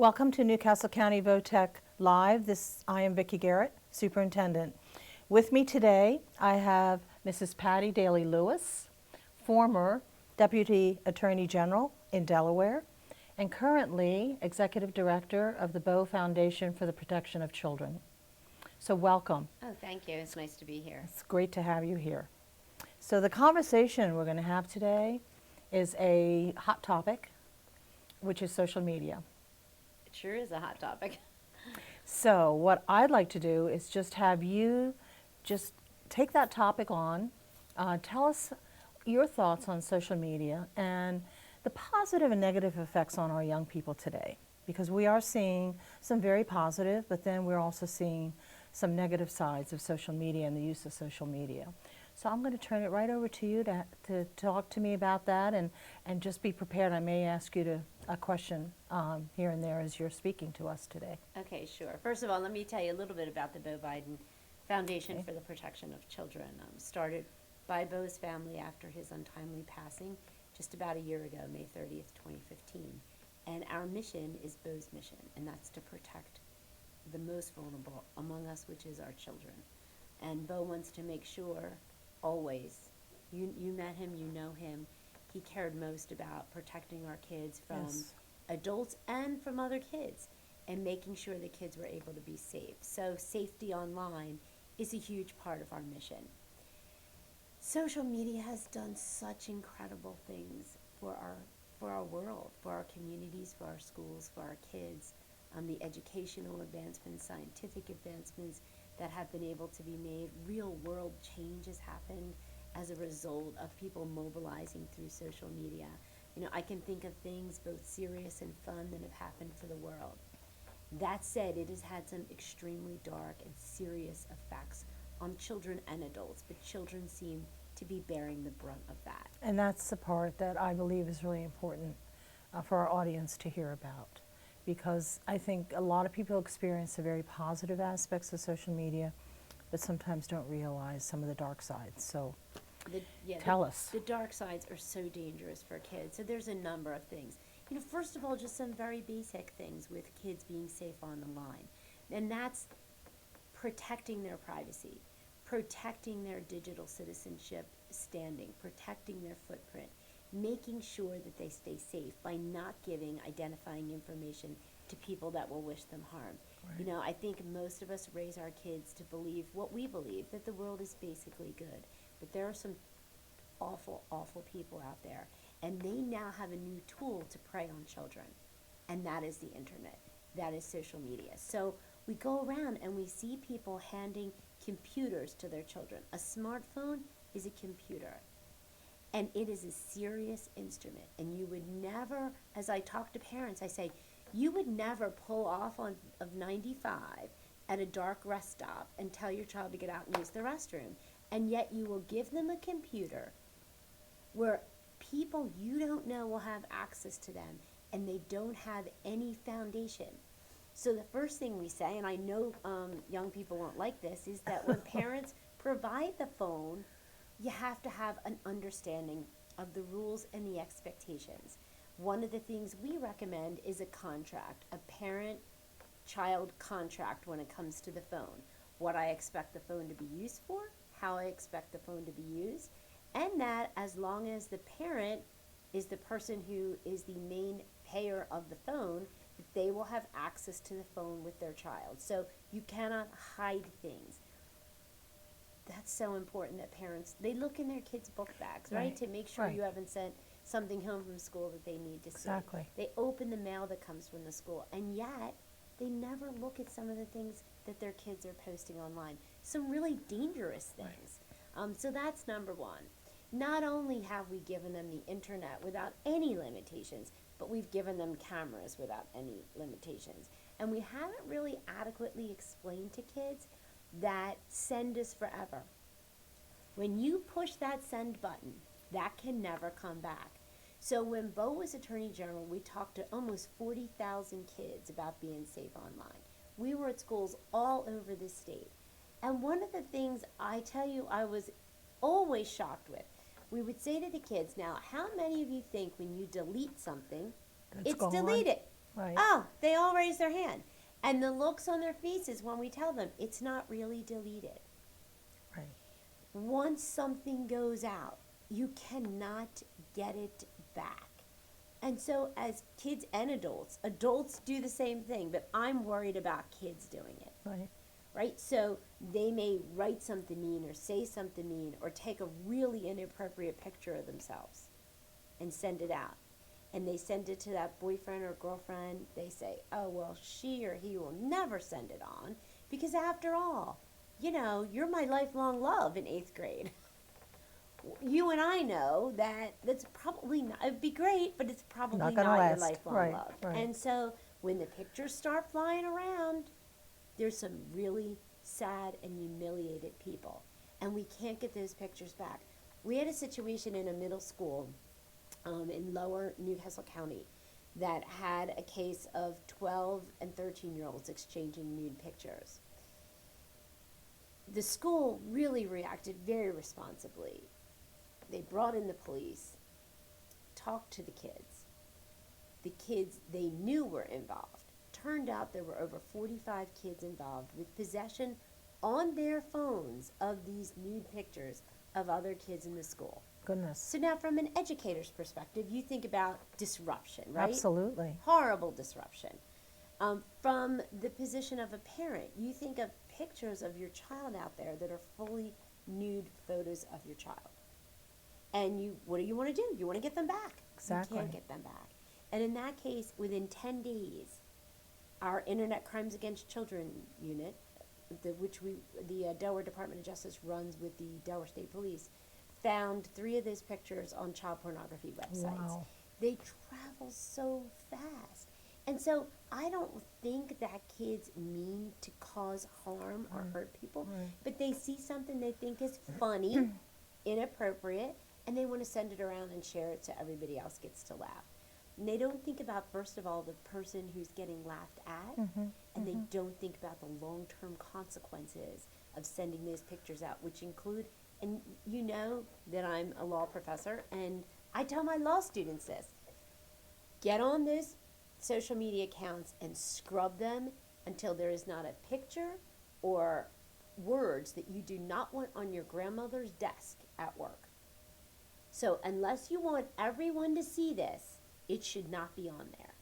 Welcome to Newcastle County VOTEC Live. I am Vicki Garrett, Superintendent. With me today, I have Mrs. Patty Dailey Lewis, former Deputy Attorney General in Delaware, and currently Executive Director of the Bow Foundation for the Protection of Children. So welcome. Oh, thank you. It's nice to be here. It's great to have you here. So the conversation we're going to have today is a hot topic, which is social media. It sure is a hot topic. So what I'd like to do is just have you just take that topic on, tell us your thoughts on social media and the positive and negative effects on our young people today. Because we are seeing some very positive, but then we're also seeing some negative sides of social media and the use of social media. So I'm going to turn it right over to you to talk to me about that and just be prepared. I may ask you a question here and there as you're speaking to us today. Okay, sure. First of all, let me tell you a little bit about the Bo Biden Foundation for the Protection of Children. Started by Bo's family after his untimely passing just about a year ago, May 30th, 2015. And our mission is Bo's mission, and that's to protect the most vulnerable among us, which is our children. And Bo wants to make sure, always, you met him, you know him, he cared most about protecting our kids from adults and from other kids and making sure the kids were able to be safe. So safety online is a huge part of our mission. Social media has done such incredible things for our world, for our communities, for our schools, for our kids. The educational advancements, scientific advancements that have been able to be made. Real world change has happened as a result of people mobilizing through social media. You know, I can think of things both serious and fun that have happened for the world. That said, it has had some extremely dark and serious effects on children and adults, but children seem to be bearing the brunt of that. And that's the part that I believe is really important for our audience to hear about. Because I think a lot of people experience the very positive aspects of social media, but sometimes don't realize some of the dark sides. So tell us. The dark sides are so dangerous for kids. So there's a number of things. You know, first of all, just some very basic things with kids being safe on the line. And that's protecting their privacy, protecting their digital citizenship standing, protecting their footprint, making sure that they stay safe by not giving identifying information to people that will wish them harm. Right. You know, I think most of us raise our kids to believe what we believe, that the world is basically good. But there are some awful, awful people out there. And they now have a new tool to prey on children. And that is the internet. That is social media. So we go around and we see people handing computers to their children. A smartphone is a computer. And it is a serious instrument. And you would never, as I talk to parents, I say, you would never pull off of 95 at a dark rest stop and tell your child to get out and use the restroom. And yet you will give them a computer where people you don't know will have access to them and they don't have any foundation. So the first thing we say, and I know young people won't like this, is that when parents provide the phone, you have to have an understanding of the rules and the expectations. One of the things we recommend is a contract, a parent-child contract when it comes to the phone. What I expect the phone to be used for, how I expect the phone to be used, and that as long as the parent is the person who is the main payer of the phone, they will have access to the phone with their child. So you cannot hide things. That's so important that parents, they look in their kids' book bags, right? To make sure you haven't sent something home from school that they need to see. Exactly. They open the mail that comes from the school, and yet they never look at some of the things that their kids are posting online. Some really dangerous things. So that's number one. Not only have we given them the internet without any limitations, but we've given them cameras without any limitations. And we haven't really adequately explained to kids that send is forever. When you push that send button, that can never come back. So when Bo was Attorney General, we talked to almost 40,000 kids about being safe online. We were at schools all over the state. And one of the things I tell you I was always shocked with, we would say to the kids, now how many of you think when you delete something, it's deleted? Right. Oh, they all raise their hand. And the looks on their faces when we tell them it's not really deleted. Right. Once something goes out, you cannot get it back. And so, as kids and adults do the same thing, but I'm worried about kids doing it, Right. right? So, they may write something mean or say something mean or take a really inappropriate picture of themselves and send it out. And they send it to that boyfriend or girlfriend. They say, oh, well, she or he will never send it on because, after all, you're my lifelong love in 8th grade. You and I know that that's probably not, it'd be great, but it's probably Not not gonna your last. lifelong Right. love. Right. And so when the pictures start flying around, there's some really sad and humiliated people. And we can't get those pictures back. We had a situation in a middle school in lower Newcastle County that had a case of 12 and 13-year-olds exchanging nude pictures. The school really reacted very responsibly. They brought in the police, talked to the kids. The kids they knew were involved. Turned out there were over 45 kids involved with possession on their phones of these nude pictures of other kids in the school. Goodness. So now from an educator's perspective, you think about disruption, right? Absolutely. Horrible disruption. From the position of a parent, you think of pictures of your child out there that are fully nude photos of your child. And what do you want to do? You want to get them back. Exactly. You can't get them back. And in that case, within 10 days, our Internet Crimes Against Children unit, the Delaware Department of Justice runs with the Delaware State Police, found 3 of those pictures on child pornography websites. Wow. They travel so fast. And so I don't think that kids mean to cause harm or hurt people, but they see something they think is funny, inappropriate, and they want to send it around and share it so everybody else gets to laugh. And they don't think about, first of all, the person who's getting laughed at, and they don't think about the long-term consequences of sending those pictures out, which include, and you know that I'm a law professor, and I tell my law students this, get on those social media accounts and scrub them until there is not a picture or words that you do not want on your grandmother's desk at work. So unless you want everyone to see this, it should not be on there.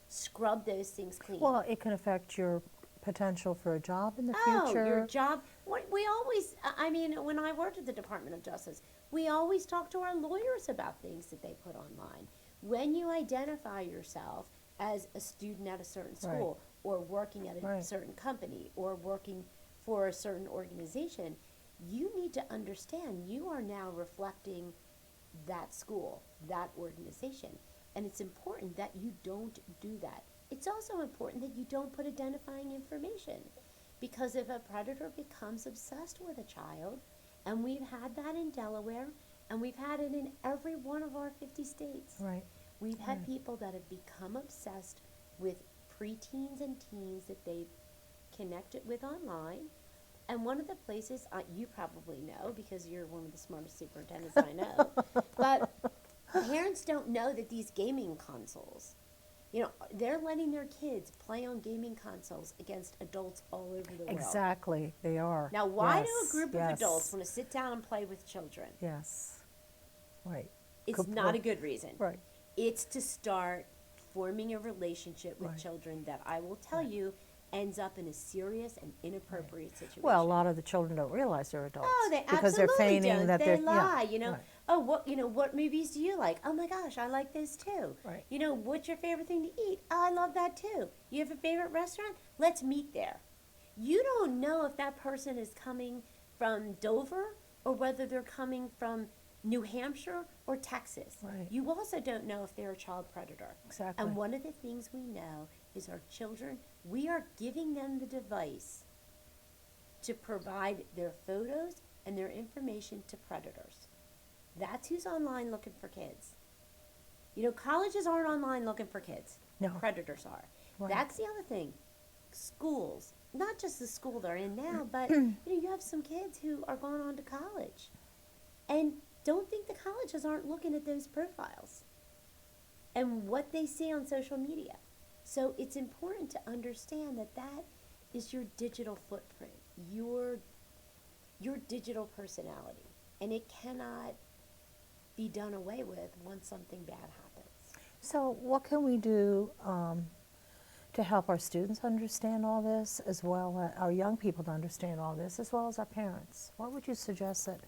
Scrub those things clean. Well, it can affect your potential for a job in the Oh, future. your job. We always, I mean, when I worked at the Department of Justice, we always talk to our lawyers about things that they put online. When you identify yourself as a student at a certain school, or working at a certain company, or working for a certain organization, you need to understand you are now reflecting that school, that organization. And it's important that you don't do that. It's also important that you don't put identifying information, because if a predator becomes obsessed with a child, and we've had that in Delaware, and we've had it in every one of our 50 states. Right. We've had people that have become obsessed with preteens and teens that they've connected with online. And one of the places, you probably know because you're one of the smartest superintendents I know, but parents don't know that these gaming consoles, they're letting their kids play on gaming consoles against adults all over the world. Exactly, they are. Now, why do a group of adults want to sit down and play with children? Yes, right. It's not a good reason. Right. It's to start forming a relationship with children that I will tell you ends up in a serious and inappropriate situation. Well, a lot of the children don't realize they're adults. Oh, they because absolutely they're feigning don't. that they they're lie. Yeah, right. Oh, what movies do you like? Oh my gosh, I like those too. Right. What's your favorite thing to eat? Oh, I love that too. You have a favorite restaurant? Let's meet there. You don't know if that person is coming from Dover or whether they're coming from New Hampshire or Texas. Right. You also don't know if they're a child predator. Exactly. And one of the things we know is our children, we are giving them the device to provide their photos and their information to predators. That's who's online looking for kids. Colleges aren't online looking for kids. No. Predators are. Right. That's the other thing. Schools, not just the school they're in now, but you have some kids who are going on to college. And don't think the colleges aren't looking at those profiles and what they see on social media. So it's important to understand that that is your digital footprint, your digital personality, and it cannot be done away with once something bad happens. So, what can we do to help our students understand all this, as well as our young people to understand all this, as well as our parents? What would you suggest that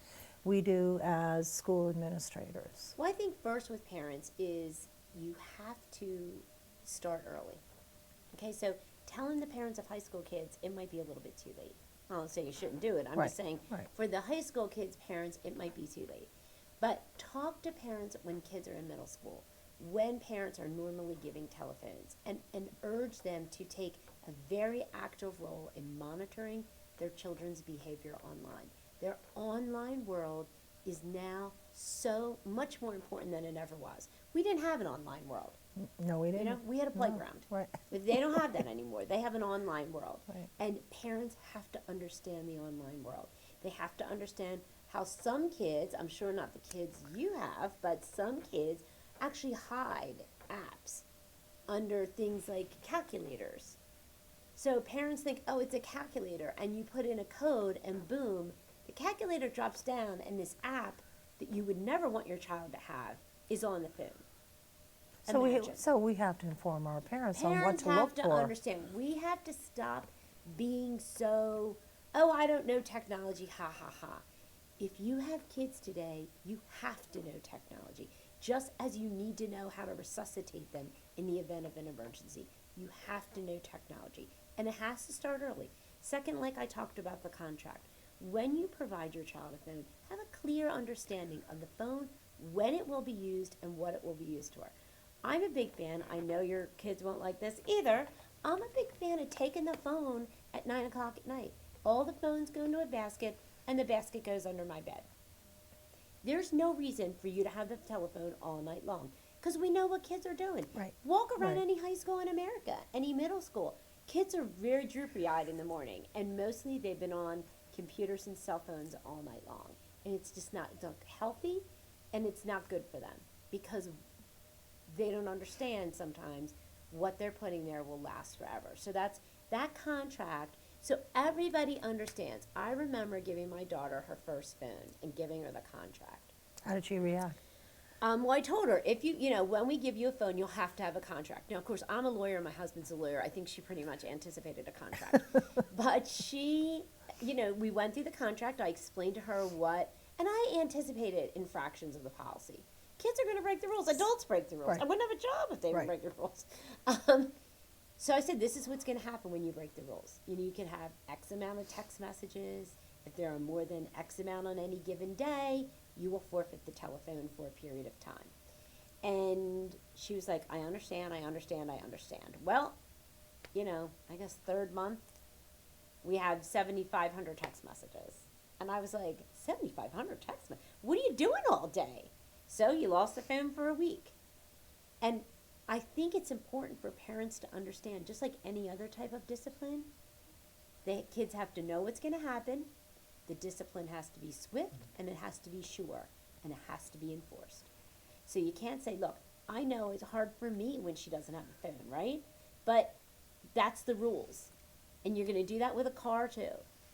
we do as school administrators? Well, I think first with parents is you have to start early. Okay, so telling the parents of high school kids, it might be a little bit too late. I'm not saying you shouldn't do it. I'm Right, just saying right. for the high school kids' parents, it might be too late. But talk to parents when kids are in middle school, when parents are normally giving telephones, and urge them to take a very active role in monitoring their children's behavior online. Their online world is now so much more important than it ever was. We didn't have an online world. No, we didn't. You know, we had a playground. Right. But they don't have that anymore. They have an online world. Right. And parents have to understand the online world. They have to understand how some kids, I'm sure not the kids you have, but some kids actually hide apps under things like calculators. So parents think, oh, it's a calculator, and you put in a code, and boom, the calculator drops down, and this app that you would never want your child to have is on the phone. Imagine. So we have to inform our parents on what Parents to have look to for. understand. We have to stop being so, oh, I don't know technology, ha ha ha. If you have kids today, you have to know technology. Just as you need to know how to resuscitate them in the event of an emergency, you have to know technology. And it has to start early. Second, like I talked about the contract, when you provide your child a phone, have a clear understanding of the phone, when it will be used, and what it will be used for. I'm a big fan. I know your kids won't like this either. I'm a big fan of taking the phone at 9 o'clock at night. All the phones go into a basket, and the basket goes under my bed. There's no reason for you to have the telephone all night long, because we know what kids are doing. Right. Walk around Right. any high school in America, any middle school. Kids are very droopy-eyed in the morning, and mostly they've been on computers and cell phones all night long. And it's just not healthy, and it's not good for them, because they don't understand sometimes what they're putting there will last forever. So that's that contract. So everybody understands. I remember giving my daughter her first phone and giving her the contract. How did she react? Well, I told her, if when we give you a phone, you'll have to have a contract. Now, of course, I'm a lawyer. My husband's a lawyer. I think she pretty much anticipated a contract. But she, we went through the contract. I explained to her and I anticipated infractions of the policy. Kids are going to break the rules. Adults break the rules. Right. I wouldn't have a job if they Right. would break the rules. So I said, this is what's going to happen when you break the rules. You can have X amount of text messages. If there are more than X amount on any given day, you will forfeit the telephone for a period of time. And she was like, I understand. Well, I guess third month, we have 7,500 text messages. And I was like, 7,500 text messages? What are you doing all day? So you lost the phone for a week. And I think it's important for parents to understand, just like any other type of discipline, the kids have to know what's going to happen. The discipline has to be swift, and it has to be sure, and it has to be enforced. So you can't say, look, I know it's hard for me when she doesn't have a phone, right? But that's the rules. And you're going to do that with a car, too.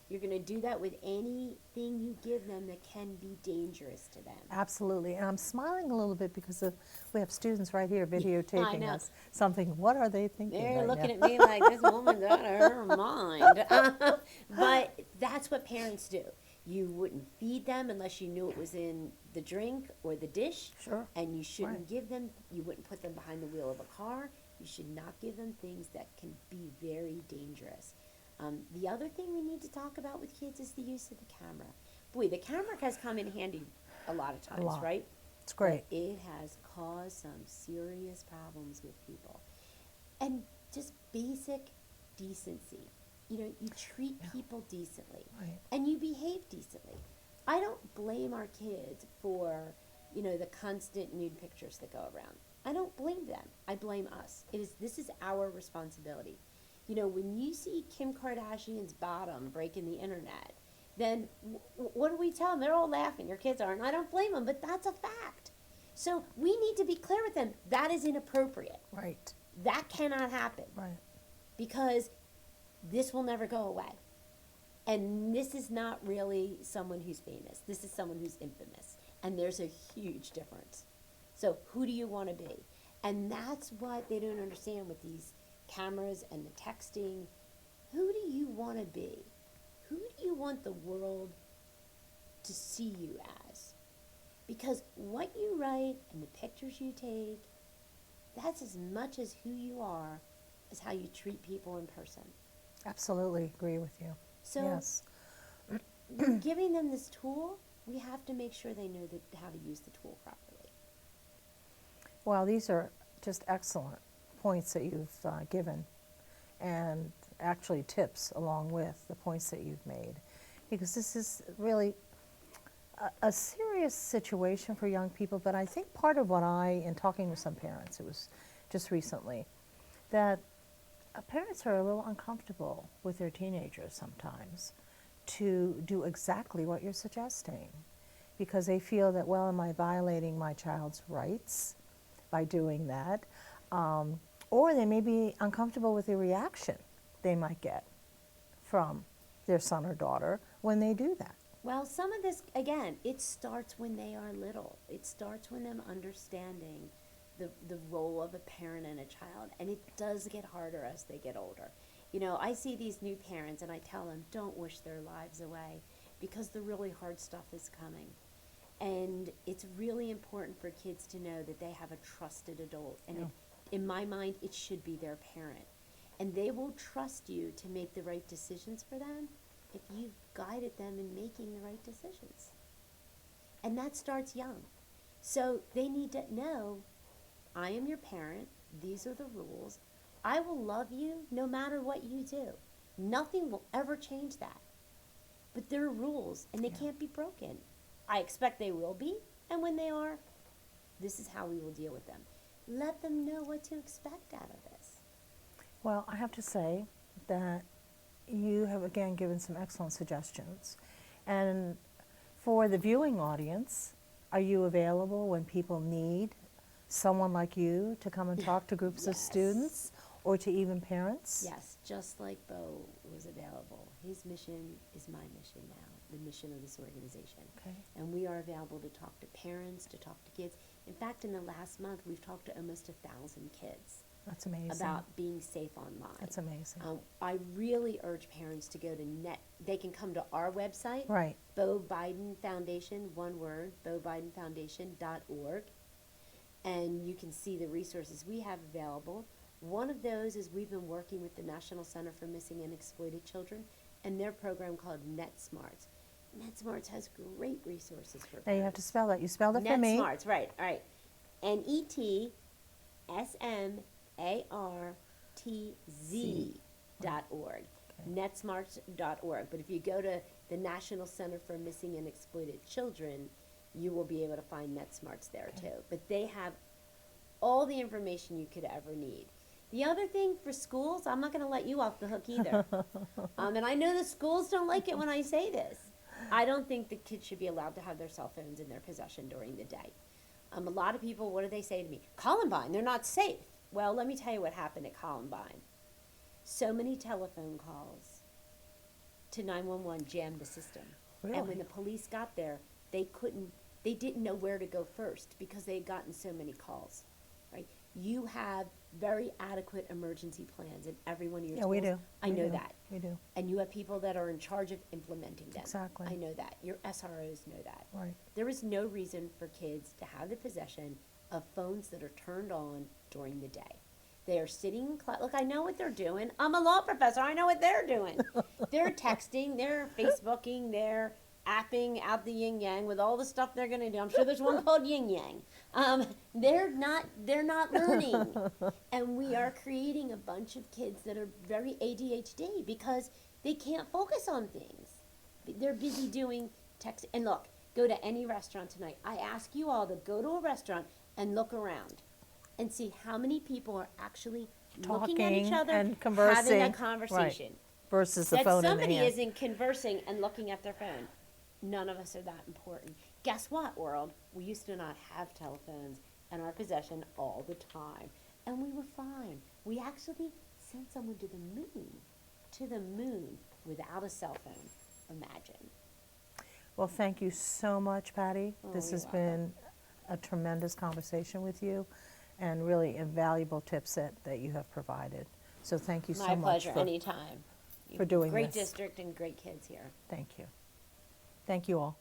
You're going to do that with anything you give them that can be dangerous to them. Absolutely. And I'm smiling a little bit because we have students right here I videotaping know. us. Something, what are they thinking? They're right looking now? at me like, this woman's out of her mind. But that's what parents do. You wouldn't feed them unless you knew it was in the drink or the dish. Sure. And you shouldn't Right. give them, you wouldn't put them behind the wheel of a car. You should not give them things that can be very dangerous. The other thing we need to talk about with kids is the use of the camera. Boy, the camera has come in handy a lot of times, lot. right? It's great. But it has caused some serious problems with people. And just basic decency. You treat people decently. Right. And you behave decently. I don't blame our kids for, the constant nude pictures that go around. I don't blame them. I blame us. This is our responsibility. When you see Kim Kardashian's bottom breaking the internet, then what do we tell them? They're all laughing. Your kids aren't. I don't blame them, but that's a fact. So we need to be clear with them. That is inappropriate. Right. That cannot happen. Right. Because this will never go away. And this is not really someone who's famous. This is someone who's infamous. And there's a huge difference. So who do you want to be? And that's what they don't understand with these cameras and the texting. Who do you want to be? Who do you want the world to see you as? Because what you write and the pictures you take, that's as much as who you are as how you treat people in person. Absolutely agree with you. So Yes. giving them this tool, we have to make sure they know how to use the tool properly. Well, these are just excellent points that you've given, and actually tips along with the points that you've made, because this is really a serious situation for young people. But I think part of what in talking with some parents, it was just recently, that parents are a little uncomfortable with their teenagers sometimes to do exactly what you're suggesting, because they feel that, well, am I violating my child's rights by doing that? Or they may be uncomfortable with the reaction they might get from their son or daughter when they do that. Well, some of this, again, it starts when they are little. It starts when them understanding the role of a parent and a child. And it does get harder as they get older. You know, I see these new parents and I tell them, don't wish their lives away, because the really hard stuff is coming. And it's really important for kids to know that they have a trusted adult. And in my mind, it should be their parent. And they will trust you to make the right decisions for them if you've guided them in making the right decisions. And that starts young. So they need to know, I am your parent, these are the rules. I will love you no matter what you do. Nothing will ever change that. But there are rules, and they can't be broken. I expect they will be, and when they are, this is how we will deal with them. Let them know what to expect out of this. Well, I have to say that you have again given some excellent suggestions. And for the viewing audience, are you available when people need someone like you to come and talk to groups of Yes. students or to even parents? Yes, just like Bo was available. His mission is my mission now, the mission of this organization. Okay. And we are available to talk to parents, to talk to kids. In fact, in the last month, we've talked to almost 1,000 kids That's amazing. about being safe online. That's amazing. I really urge parents to go to they can come to our website, Right. Bo Biden Foundation, one word, BoBidenFoundation.org, and you can see the resources we have available. One of those is we've been working with the National Center for Missing and Exploited Children and their program called NetSmarts. NetSmarts has great resources for parents. Now you have to spell that. You spelled it for me. NetSmarts, right, all right. NetSmartz.org. NetSmarts.org. But if you go to the National Center for Missing and Exploited Children, you will be able to find NetSmarts there too. But they have all the information you could ever need. The other thing for schools, I'm not going to let you off the hook either. And I know the schools don't like it when I say this. I don't think the kids should be allowed to have their cell phones in their possession during the day. A lot of people, what do they say to me? Columbine, they're not safe. Well, let me tell you what happened at Columbine. So many telephone calls to 911 jammed the system. Really? And when the police got there, they didn't know where to go first because they had gotten so many calls, right? You have very adequate emergency plans in every one of your schools. Yeah, we do. I We know do. that. We do. And you have people that are in charge of implementing them. Exactly. I know that. Your SROs know that. Right. There is no reason for kids to have the possession of phones that are turned on during the day. They are sitting in class. Look, I know what they're doing. I'm a law professor. I know what they're doing. They're texting, they're Facebooking, they're apping out the yin yang with all the stuff they're going to do. I'm sure there's one called yin yang. They're not learning. And we are creating a bunch of kids that are very ADHD because they can't focus on things. They're busy doing text. And look, go to any restaurant tonight. I ask you all to go to a restaurant and look around and see how many people are actually looking at each Talking other, and having conversing. a conversation. Right. Versus the That phone in the somebody hand. isn't conversing and looking at their phone. None of us are that important. Guess what, world? We used to not have telephones in our possession all the time. and we were fine. We actually sent someone to the moon without a cell phone. Imagine. Well, thank you so much, Patty. Oh, This you're has been a tremendous conversation with you and really invaluable tips that you have provided. So thank you so My much pleasure. Anytime. for doing Great this. district and great kids here. Thank you. Thank you all.